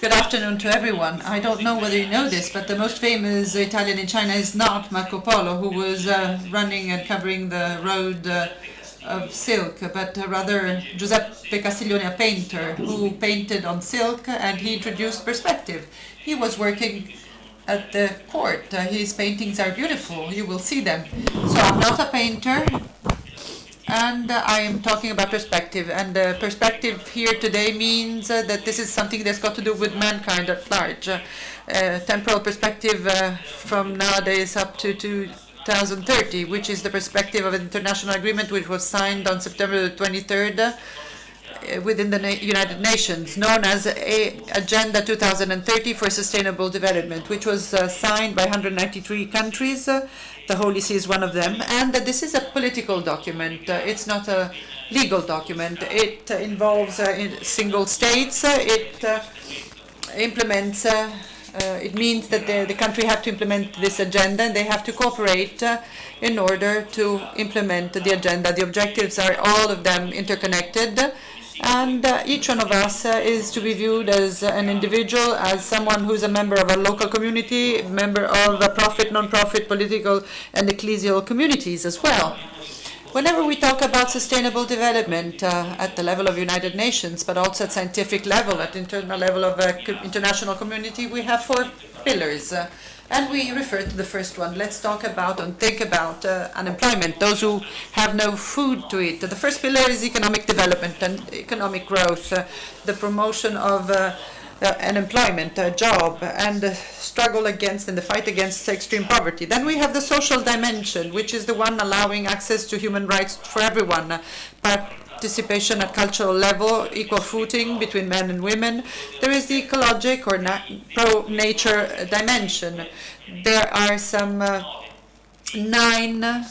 Good afternoon to everyone. I don't know whether you know this, but the most famous Italian in China is not Marco Polo, who was running and covering the road of silk, but rather Giuseppe Castiglione, a painter who painted on silk, and he introduced perspective. He was working at the court. His paintings are beautiful. You will see them. So I'm not a painter, and I am talking about perspective. And perspective here today means that this is something that's got to do with mankind at large. Temporal perspective from nowadays up to 2030, which is the perspective of an international agreement which was signed on September 23rd within the United Nations, known as Agenda 2030 for Sustainable Development, which was signed by 193 countries. The Holy See is one of them, and this is a political document. It's not a legal document. It involves single states. It implements. It means that the country have to implement this agenda, and they have to cooperate in order to implement the agenda. The objectives are all of them interconnected, and each one of us is to be viewed as an individual, as someone who's a member of a local community, member of a profit, non-profit, political, and ecclesial communities as well. Whenever we talk about sustainable development at the level of United Nations, but also at scientific level, at internal level of international community, we have 4 pillars. And we refer to the first one. Let's talk about and think about unemployment, those who have no food to eat. The first pillar is economic development and economic growth, the promotion of unemployment, job, and the struggle against and the fight against extreme poverty. Then we have the social dimension, which is the one allowing access to human rights for everyone, participation at cultural level, equal footing between men and women. There is the ecologic or pro-nature dimension. There are some 9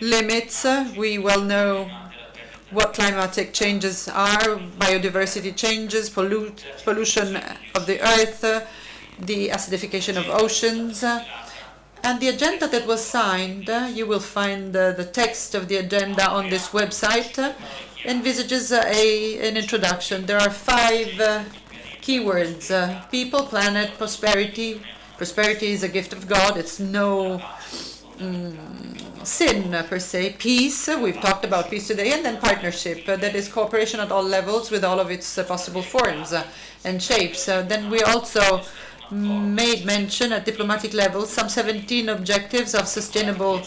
limits. We well know what climatic changes are, biodiversity changes, pollution of the earth, the acidification of oceans. And the agenda that was signed, you will find the text of the agenda on this website, envisages an introduction. There are 5 keywords: people, planet, prosperity. Prosperity is a gift of God. It's no sin per se. Peace, we've talked about peace today, and then partnership, that is cooperation at all levels with all of its possible forms and shapes. Then we also made mention at diplomatic level some 17 objectives of sustainable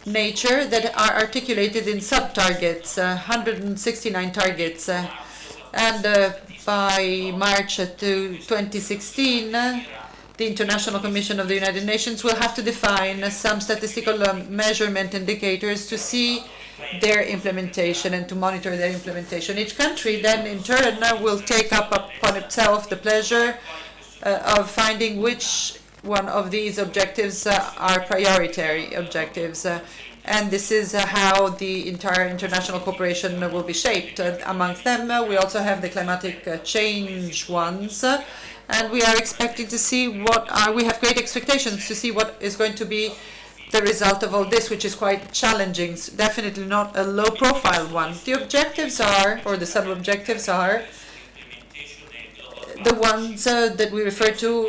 nature that are articulated in sub-targets, 169 targets. And by March 2016, the International Commission of the United Nations will have to define some statistical measurement indicators to see their implementation and to monitor their implementation. Each country then in turn will take up upon itself the pleasure of finding which one of these objectives are priority objectives. And this is how the entire international cooperation will be shaped. Amongst them, we also have the climatic change ones. And we are expecting to see we have great expectations to see what is going to be the result of all this, which is quite challenging, definitely not a low-profile one. The objectives are, or the sub-objectives are, the ones that we refer to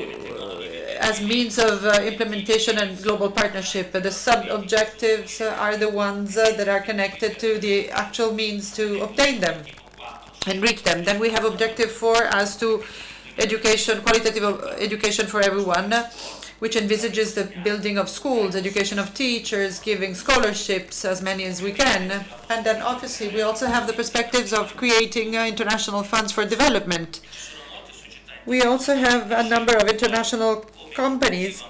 as means of implementation and global partnership. The sub-objectives are the ones that are connected to the actual means to obtain them and reach them. Then we have objective 4 as to education, qualitative education for everyone, which envisages the building of schools, education of teachers, giving scholarships, as many as we can. And then obviously we also have the perspectives of creating international funds for development. We also have a number of international companies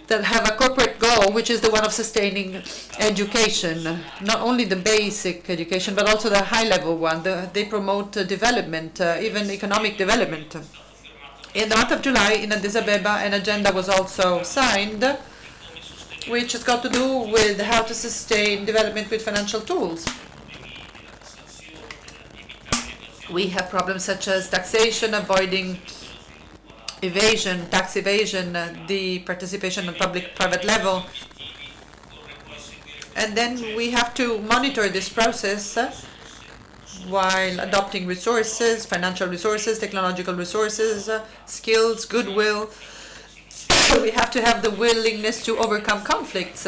that have a corporate goal, which is the one of sustaining education, not only the basic education, but also the high-level one. They promote development, even economic development. In the month of July, in Addis Ababa, an agenda was also signed, which has got to do with how to sustain development with financial tools. We have problems such as taxation, avoiding evasion, tax evasion, the participation on public-private level. And then we have to monitor this process while adopting resources, financial resources, technological resources, skills, goodwill. So we have to have the willingness to overcome conflicts.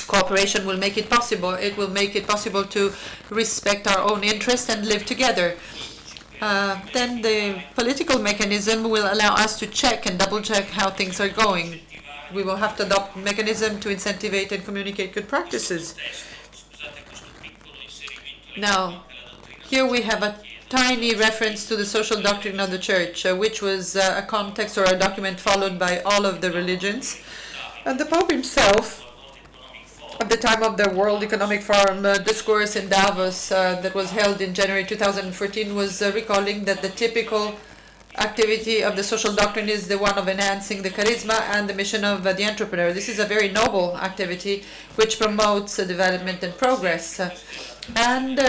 Cooperation will make it possible. It will make it possible to respect our own interests and live together. Then the political mechanism will allow us to check and double-check how things are going. We will have to adopt a mechanism to incentivize and communicate good practices. Now, here we have a tiny reference to the social doctrine of the Church, which was a context or a document followed by all of the religions. And the Pope himself, at the time of the World Economic Forum discourse in Davos that was held in January 2014, was recalling that the typical activity of the social doctrine is the one of enhancing the charisma and the mission of the entrepreneur. This is a very noble activity which promotes development and progress. And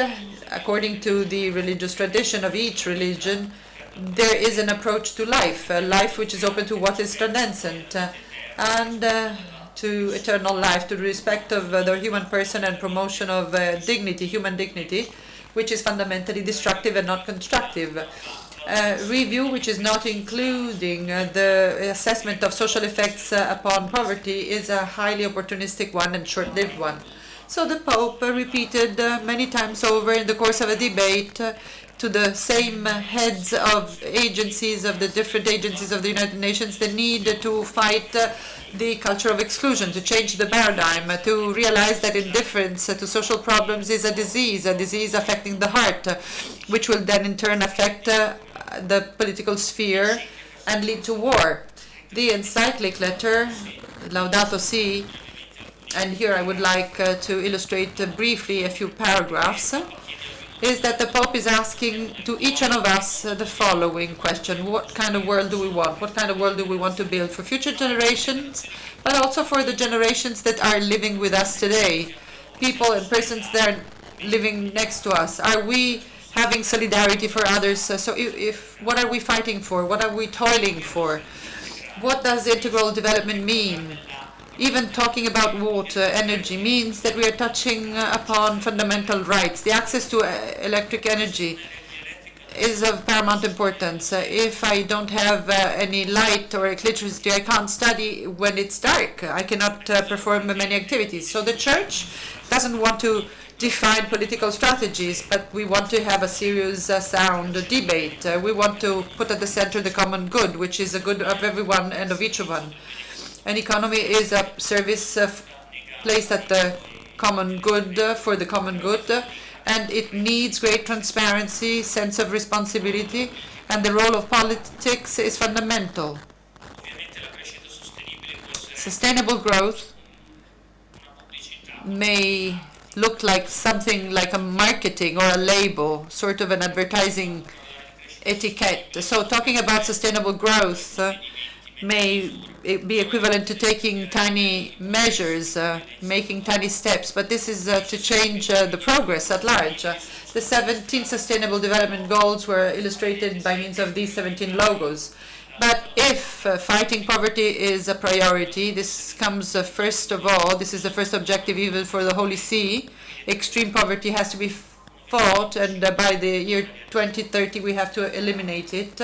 according to the religious tradition of each religion, there is an approach to life, a life which is open to what is transcendent, and to eternal life, to the respect of the human person and promotion of dignity, human dignity, which is fundamentally destructive and not constructive. Review, which is not including the assessment of social effects upon poverty, is a highly opportunistic one and short-lived one. So the Pope repeated many times over in the course of a debate to the same heads of agencies, of the different agencies of the United Nations, the need to fight the culture of exclusion, to change the paradigm, to realize that indifference to social problems is a disease affecting the heart, which will then in turn affect the political sphere and lead to war. The encyclic letter, Laudato Si, and here I would like to illustrate briefly a few paragraphs, is that the Pope is asking to each one of us the following question: what kind of world do we want? What kind of world do we want to build for future generations, but also for the generations that are living with us today, people and persons that are living next to us? Are we having solidarity for others? So if what are we fighting for? What are we toiling for? What does integral development mean? Even talking about water, energy, means that we are touching upon fundamental rights. The access to electric energy is of paramount importance. If I don't have any light or electricity, I can't study when it's dark. I cannot perform many activities. So the Church doesn't want to define political strategies, but we want to have a serious, sound debate. We want to put at the center the common good, which is the good of everyone and of each one. An economy is a service placed at the common good, for the common good, and it needs great transparency, sense of responsibility, and the role of politics is fundamental. Sustainable growth may look like something like a marketing or a label, sort of an advertising etiquette. So talking about sustainable growth may be equivalent to taking tiny measures, making tiny steps, but this is to change the progress at large. The 17 Sustainable Development Goals were illustrated by means of these 17 logos. But if fighting poverty is a priority, this comes first of all, this is the first objective even for the Holy See. Extreme poverty has to be fought, and by the year 2030 we have to eliminate it.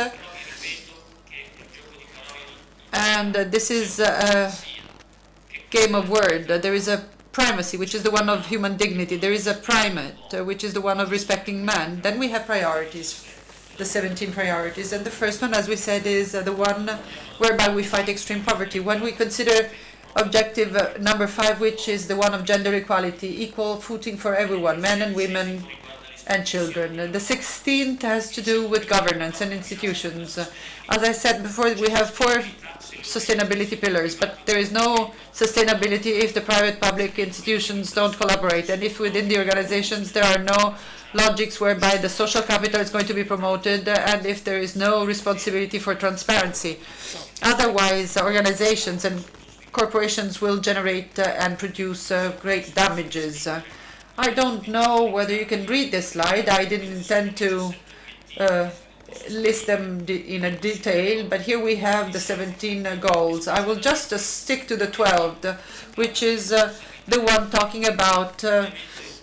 And this is a game of word. There is a primacy, which is the one of human dignity. There is a primate, which is the one of respecting man. Then we have priorities, the 17 priorities. And the first one, as we said, is the one whereby we fight extreme poverty. When we consider objective number 5, which is the one of gender equality, equal footing for everyone, men and women and children. The 16th has to do with governance and institutions. As I said before, we have 4 sustainability pillars, but there is no sustainability if the private-public institutions don't collaborate, and if within the organizations there are no logics whereby the social capital is going to be promoted, and if there is no responsibility for transparency. Otherwise, organizations and corporations will generate and produce great damages. I don't know whether you can read this slide. I didn't intend to list them in a detail, but here we have the 17 goals. I will just stick to the 12th, which is the one talking about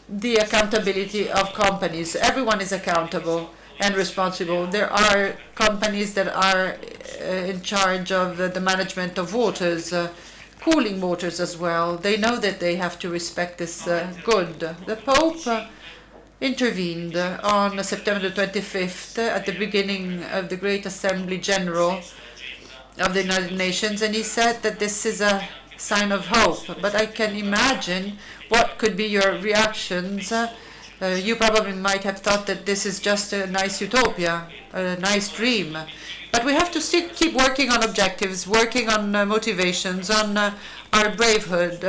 the accountability of companies. Everyone is accountable and responsible. There are companies that are in charge of the management of waters, cooling waters as well. They know that they have to respect this good. The Pope intervened on September 25th at the beginning of the Great Assembly General of the United Nations, and he said that this is a sign of hope. But I can imagine what could be your reactions. You probably might have thought that this is just a nice utopia, a nice dream. But we have to still keep working on objectives, working on motivations, on our bravehood,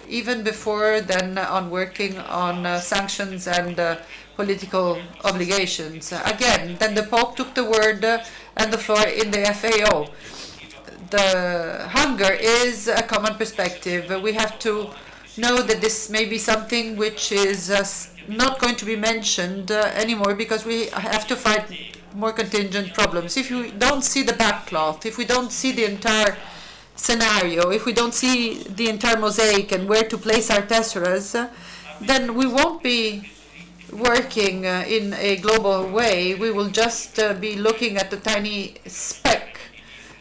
even before then on working on sanctions and political obligations. Again, then the Pope took the word and the floor in the FAO. The hunger is a common perspective. We have to know that this may be something which is not going to be mentioned anymore, because we have to fight more contingent problems. If we don't see the backcloth, if we don't see the entire scenario, if we don't see the entire mosaic and where to place our tesseras, then we won't be working in a global way. We will just be looking at the tiny speck.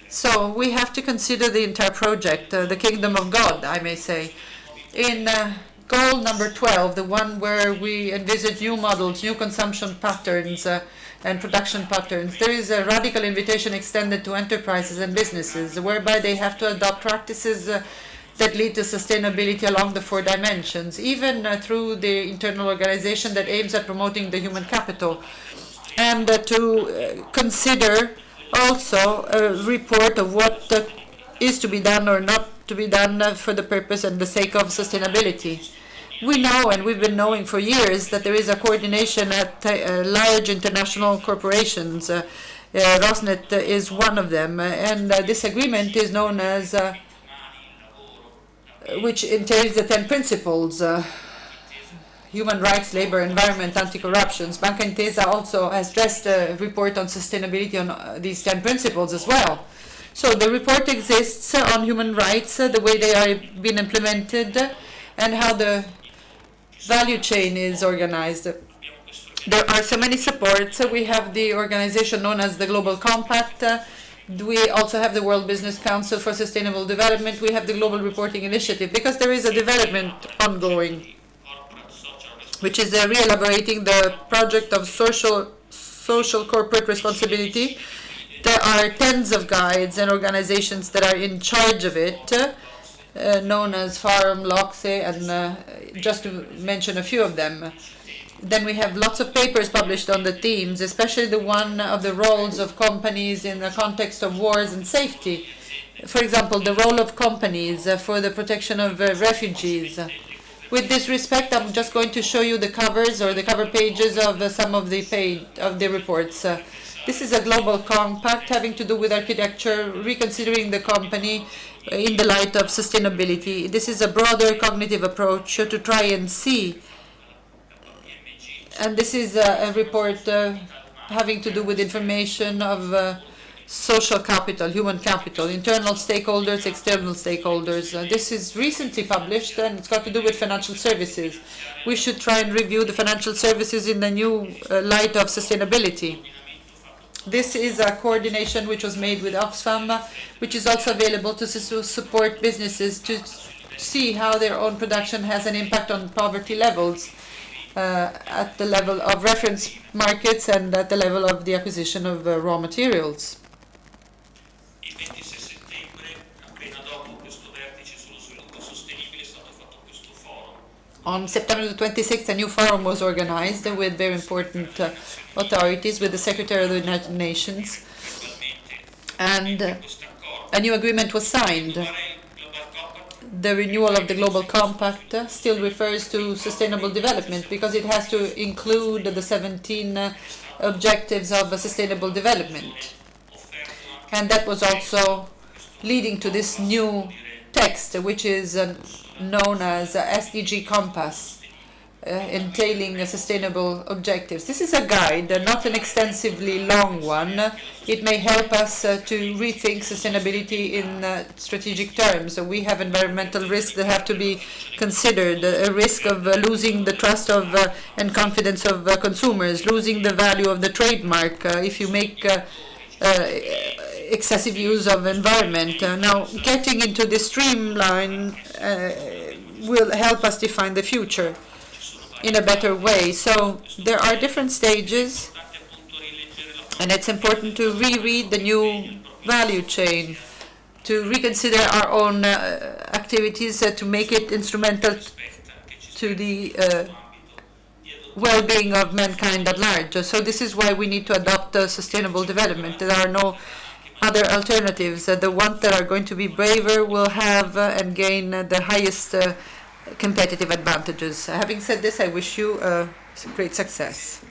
So we have to consider the entire project, the kingdom of God, I may say. In goal number 12, the one where we envisage new models, new consumption patterns and production patterns, there is a radical invitation extended to enterprises and businesses, whereby they have to adopt practices that lead to sustainability along the 4 dimensions, even through the internal organization that aims at promoting the human capital, and to consider also a report of what is to be done or not to be done for the purpose and the sake of sustainability. We know, and we've been knowing for years, that there is a coordination at large international corporations. Rosneft is one of them, and this agreement is known as, which entails the 10 principles, human rights, labor, environment, anti-corruption. Banca Intesa also has stressed a report on sustainability on these 10 principles as well. So the report exists on human rights, the way they are being implemented, and how the value chain is organized. There are so many supports. We have the organization known as the Global Compact. We also have the World Business Council for Sustainable Development. We have the Global Reporting Initiative, because there is a development ongoing, which is re-elaborating the project of social corporate responsibility. There are tens of guides and organizations that are in charge of it, known as FORUM, LOCSE, and just to mention a few of them. Then we have lots of papers published on the themes, especially the one of the roles of companies in the context of wars and safety. For example, the role of companies for the protection of refugees. With this respect, I'm just going to show you the covers or the cover pages of some of the reports. This is a global compact having to do with architecture, reconsidering the company in the light of sustainability. This is a broader cognitive approach to try and see. And this is a report having to do with information of social capital, human capital, internal stakeholders, external stakeholders. This is recently published, and it's got to do with financial services. We should try and review the financial services in the new light of sustainability. This is a coordination which was made with Oxfam, which is also available to support businesses to see how their own production has an impact on poverty levels at the level of reference markets and at the level of the acquisition of raw materials. On September the 26th, a new forum was organized with very important authorities, with the Secretary of the United Nations, and a new agreement was signed. The renewal of the Global Compact still refers to sustainable development, because it has to include the 17 objectives of sustainable development. And that was also leading to this new text, which is known as SDG Compass. entailing sustainable objectives. This is a guide, not an extensively long one. It may help us to rethink sustainability in strategic terms. So we have environmental risks that have to be considered, a risk of losing the trust of and confidence of consumers, losing the value of the trademark if you make excessive use of environment. Now, getting into this streamline will help us define the future in a better way. So there are different stages, and it's important to reread the new value chain, to reconsider our own activities, to make it instrumental to the well-being of mankind at large. So this is why we need to adopt sustainable development. There are no other alternatives. The ones that are going to be braver will have and gain the highest competitive advantages. Having said this, I wish you great success.